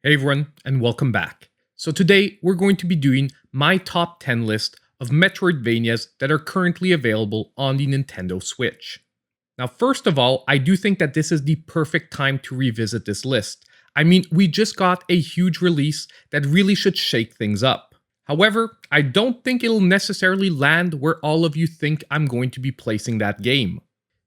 Hey everyone, and welcome back. So today we're going to be doing my top 10 list of Metroidvanias that are currently available on the Nintendo Switch. Now, first of all, I do think that this is the perfect time to revisit this list. I mean, we just got a huge release that really should shake things up. However, I don't think it'll necessarily land where all of you think I'm going to be placing that game.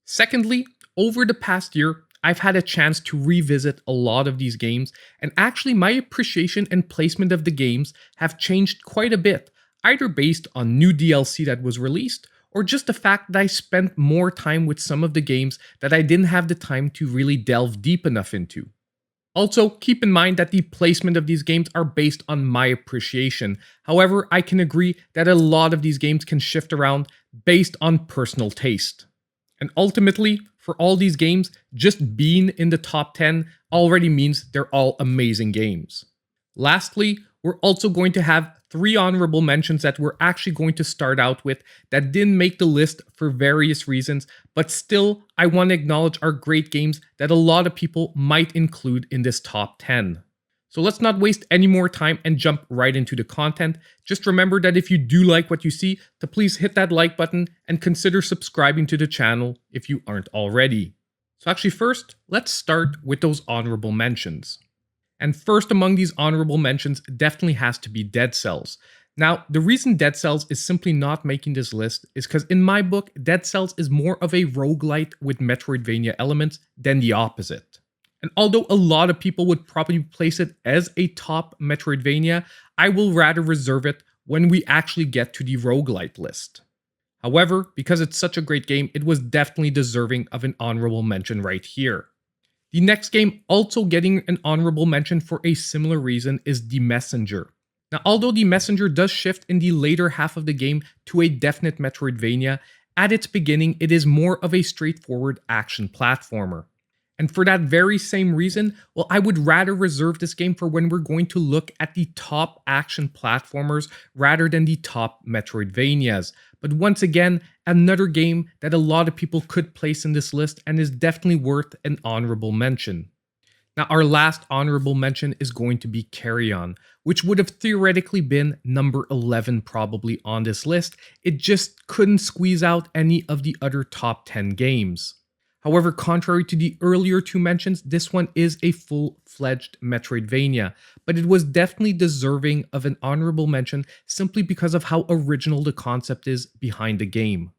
Secondly, over the past year, I've had a chance to revisit a lot of these games, and actually my appreciation and placement of the games have changed quite a bit, either based on new DLC that was released, or just the fact that I spent more time with some of the games that I didn't have the time to really delve deep enough into. Also, keep in mind that the placement of these games are based on my appreciation. However, I can agree that a lot of these games can shift around based on personal taste. And ultimately, for all these games, just being in the top 10 already means they're all amazing games. Lastly, we're also going to have 3 honorable mentions that we're actually going to start out with that didn't make the list for various reasons, but still, I want to acknowledge are great games that a lot of people might include in this top 10. So let's not waste any more time and jump right into the content. Just remember that if you do like what you see, to please hit that like button and consider subscribing to the channel if you aren't already. So actually first, let's start with those honorable mentions. And first among these honorable mentions definitely has to be Dead Cells. Now, the reason Dead Cells is simply not making this list is because in my book, Dead Cells is more of a roguelite with Metroidvania elements than the opposite. And although a lot of people would probably place it as a top Metroidvania, I will rather reserve it when we actually get to the roguelite list. However, because it's such a great game, it was definitely deserving of an honorable mention right here. The next game also getting an honorable mention for a similar reason is The Messenger. Now, although The Messenger does shift in the later half of the game to a definite Metroidvania, at its beginning it is more of a straightforward action platformer. And for that very same reason, well, I would rather reserve this game for when we're going to look at the top action platformers rather than the top Metroidvanias. But once again, another game that a lot of people could place in this list and is definitely worth an honorable mention. Now, our last honorable mention is going to be Carry On, which would have theoretically been number 11 probably on this list. It just couldn't squeeze out any of the other top 10 games. However, contrary to the earlier 2 mentions, this one is a full-fledged Metroidvania, but it was definitely deserving of an honorable mention simply because of how original the concept is behind the game.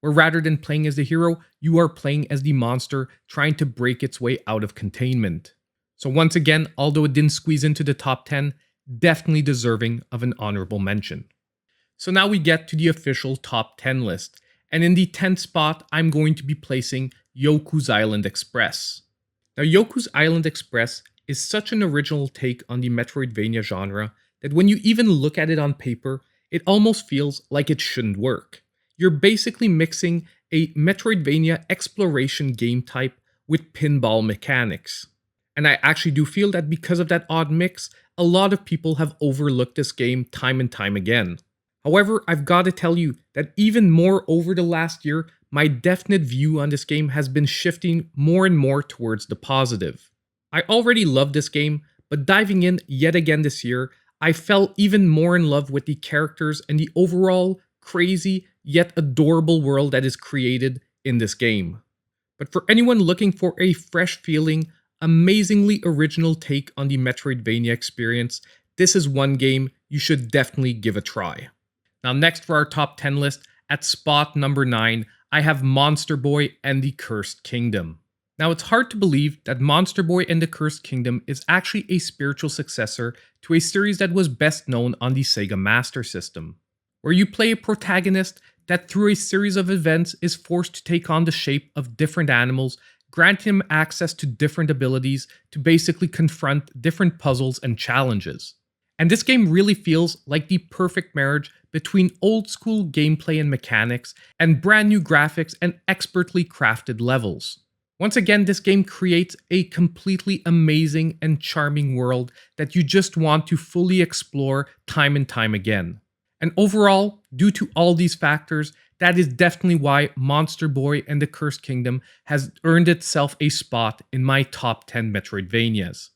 Where rather than playing as the hero, you are playing as the monster trying to break its way out of containment. So once again, although it didn't squeeze into the top 10, definitely deserving of an honorable mention. So now we get to the official top 10 list, and in the 10th spot, I'm going to be placing Yoku's Island Express. Now, Yoku's Island Express is such an original take on the Metroidvania genre that when you even look at it on paper, it almost feels like it shouldn't work. You're basically mixing a Metroidvania exploration game type with pinball mechanics. And I actually do feel that because of that odd mix, a lot of people have overlooked this game time and time again. However, I've got to tell you that even more over the last year, my definite view on this game has been shifting more and more towards the positive. I already love this game, but diving in yet again this year, I fell even more in love with the characters and the overall crazy yet adorable world that is created in this game. But for anyone looking for a fresh feeling, amazingly original take on the Metroidvania experience, this is one game you should definitely give a try. Now next for our top 10 list, at spot number 9, I have Monster Boy and the Cursed Kingdom. Now it's hard to believe that Monster Boy and the Cursed Kingdom is actually a spiritual successor to a series that was best known on the Sega Master System, where you play a protagonist that through a series of events is forced to take on the shape of different animals, granting him access to different abilities to basically confront different puzzles and challenges. And this game really feels like the perfect marriage between old school gameplay and mechanics and brand new graphics and expertly crafted levels. Once again, this game creates a completely amazing and charming world that you just want to fully explore time and time again. And overall, due to all these factors, that is definitely why Monster Boy and the Cursed Kingdom has earned itself a spot in my top 10 Metroidvanias.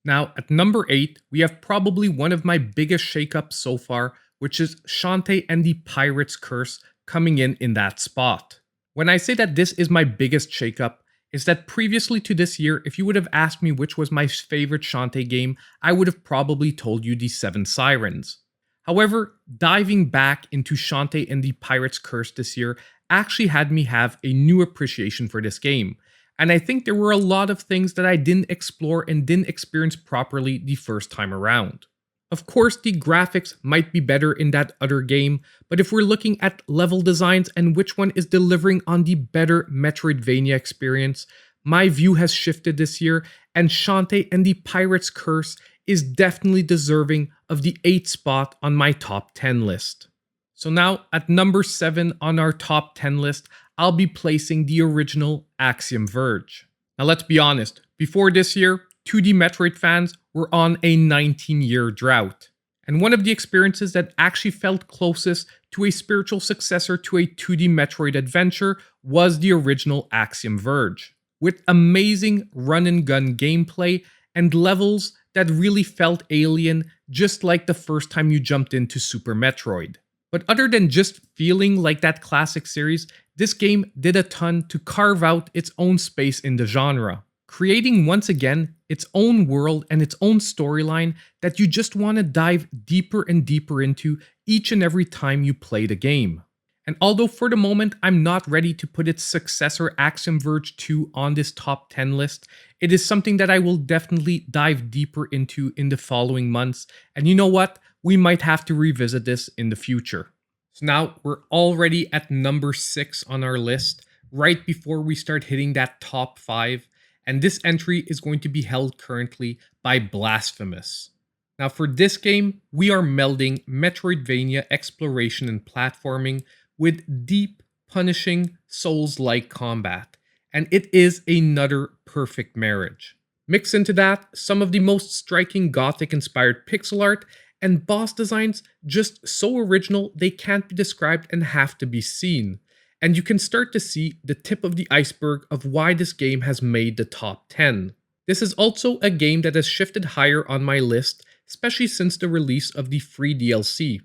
Now, at number 8, we have probably one of my biggest shakeups so far, which is Shantae and the Pirate's Curse coming in that spot. When I say that this is my biggest shakeup, is that previously to this year, if you would have asked me which was my favorite Shantae game, I would have probably told you the Seven Sirens. However, diving back into Shantae and the Pirate's Curse this year actually had me have a new appreciation for this game. And I think there were a lot of things that I didn't explore and didn't experience properly the first time around. Of course, the graphics might be better in that other game, but if we're looking at level designs and which one is delivering on the better Metroidvania experience, my view has shifted this year, and Shantae and the Pirate's Curse is definitely deserving of the 8th spot on my top 10 list. So now, at number 7 on our top 10 list, I'll be placing the original Axiom Verge. Now let's be honest, before this year, 2D Metroid fans were on a 19-year drought. And one of the experiences that actually felt closest to a spiritual successor to a 2D Metroid adventure was the original Axiom Verge, with amazing run-and-gun gameplay and levels that really felt alien, just like the first time you jumped into Super Metroid. But other than just feeling like that classic series, this game did a ton to carve out its own space in the genre, creating once again its own world and its own storyline that you just want to dive deeper and deeper into each and every time you play the game. And although for the moment I'm not ready to put its successor Axiom Verge 2 on this top 10 list, it is something that I will definitely dive deeper into in the following months, and you know what? We might have to revisit this in the future. So now we're already at number 6 on our list, right before we start hitting that top 5, and this entry is going to be held currently by Blasphemous. Now for this game, we are melding Metroidvania exploration and platforming with deep, punishing, Souls-like combat, and it is another perfect marriage. Mix into that some of the most striking Gothic-inspired pixel art and boss designs just so original they can't be described and have to be seen. And you can start to see the tip of the iceberg of why this game has made the top 10. This is also a game that has shifted higher on my list, especially since the release of the free DLC,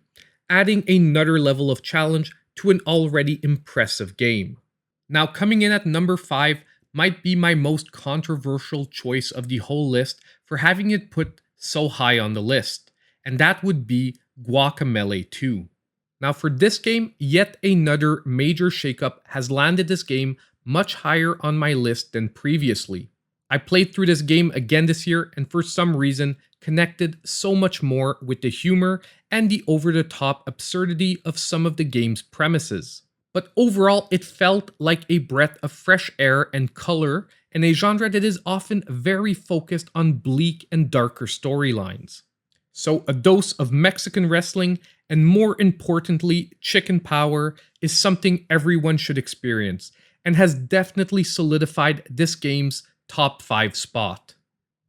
adding another level of challenge to an already impressive game. Now coming in at number 5 might be my most controversial choice of the whole list for having it put so high on the list, and that would be Guacamelee 2. Now for this game, yet another major shakeup has landed this game much higher on my list than previously. I played through this game again this year and for some reason connected so much more with the humor and the over-the-top absurdity of some of the game's premises. But overall, it felt like a breath of fresh air and color in a genre that is often very focused on bleak and darker storylines. So a dose of Mexican wrestling and more importantly, chicken power is something everyone should experience and has definitely solidified this game's top 5 spot.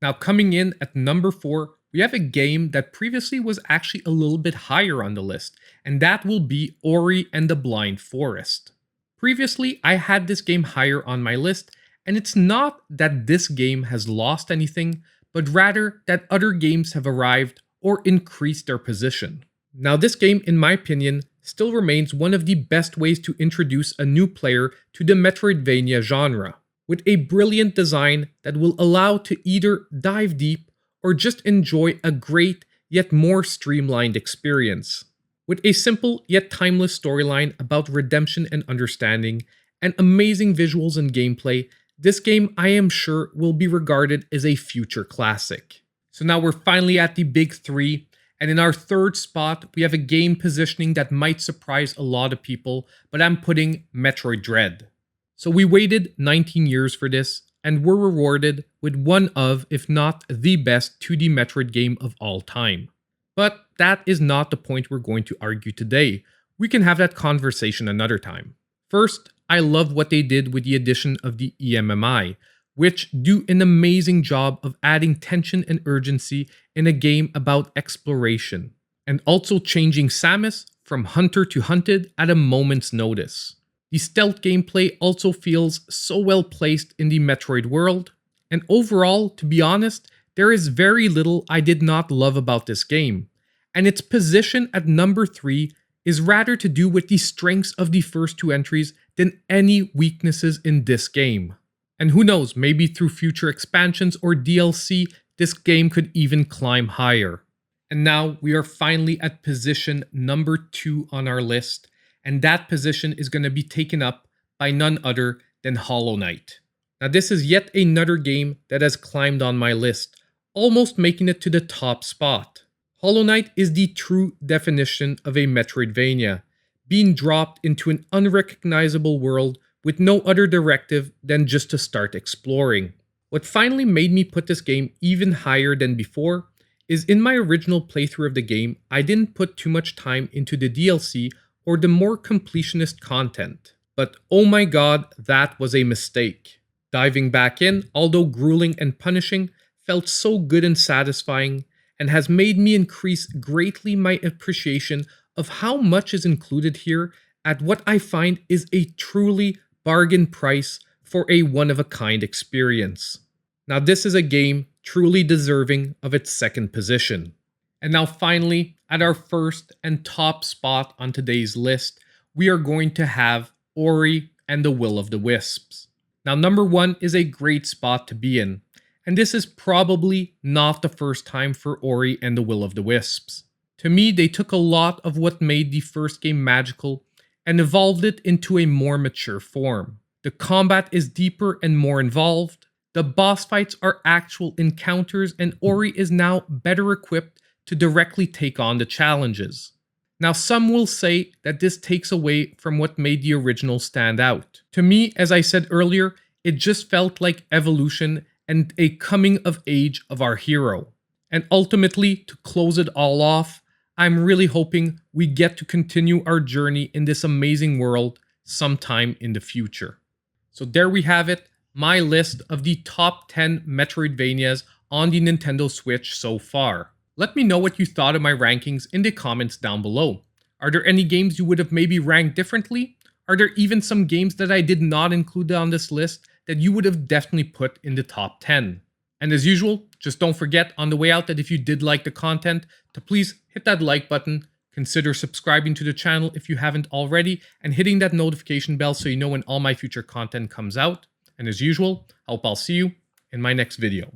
Now coming in at number 4, we have a game that previously was actually a little bit higher on the list, and that will be Ori and the Blind Forest. Previously, I had this game higher on my list, and it's not that this game has lost anything, but rather that other games have arrived or increased their position. Now this game, in my opinion, still remains one of the best ways to introduce a new player to the Metroidvania genre, with a brilliant design that will allow to either dive deep or just enjoy a great yet more streamlined experience. With a simple yet timeless storyline about redemption and understanding, and amazing visuals and gameplay, this game I am sure will be regarded as a future classic. So now we're finally at the big 3, and in our 3rd spot, we have a game positioning that might surprise a lot of people, but I'm putting Metroid Dread. So we waited 19 years for this, and were rewarded with one of, if not the best 2D Metroid game of all time. But that is not the point we're going to argue today. We can have that conversation another time. First, I love what they did with the addition of the EMMI, which do an amazing job of adding tension and urgency in a game about exploration, and also changing Samus from hunter to hunted at a moment's notice. The stealth gameplay also feels so well placed in the Metroid world, and overall, to be honest, there is very little I did not love about this game, and its position at number 3 is rather to do with the strengths of the first two entries than any weaknesses in this game. And who knows, maybe through future expansions or DLC, this game could even climb higher. And now we are finally at position number 2 on our list, and that position is going to be taken up by none other than Hollow Knight. Now this is yet another game that has climbed on my list, almost making it to the top spot. Hollow Knight is the true definition of a Metroidvania, being dropped into an unrecognizable world with no other directive than just to start exploring. What finally made me put this game even higher than before is in my original playthrough of the game, I didn't put too much time into the DLC or the more completionist content. But oh my god, that was a mistake. Diving back in, although grueling and punishing, felt so good and satisfying, and has made me increase greatly my appreciation of how much is included here at what I find is a truly bargain price for a one-of-a-kind experience. Now this is a game truly deserving of its second position. And now finally, at our first and top spot on today's list, we are going to have Ori and the Will of the Wisps. Now number 1 is a great spot to be in, and this is probably not the first time for Ori and the Will of the Wisps. To me, they took a lot of what made the first game magical and evolved it into a more mature form. The combat is deeper and more involved. The boss fights are actual encounters, and Ori is now better equipped to directly take on the challenges. Now some will say that this takes away from what made the original stand out. To me, as I said earlier, it just felt like evolution and a coming of age of our hero. And ultimately, to close it all off, I'm really hoping we get to continue our journey in this amazing world sometime in the future. So there we have it, my list of the top 10 Metroidvanias on the Nintendo Switch so far. Let me know what you thought of my rankings in the comments down below. Are there any games you would have maybe ranked differently? Are there even some games that I did not include on this list that you would have definitely put in the top 10? And as usual, just don't forget on the way out that if you did like the content, to please hit that like button, consider subscribing to the channel if you haven't already, and hitting that notification bell so you know when all my future content comes out. And as usual, I hope I'll see you in my next video.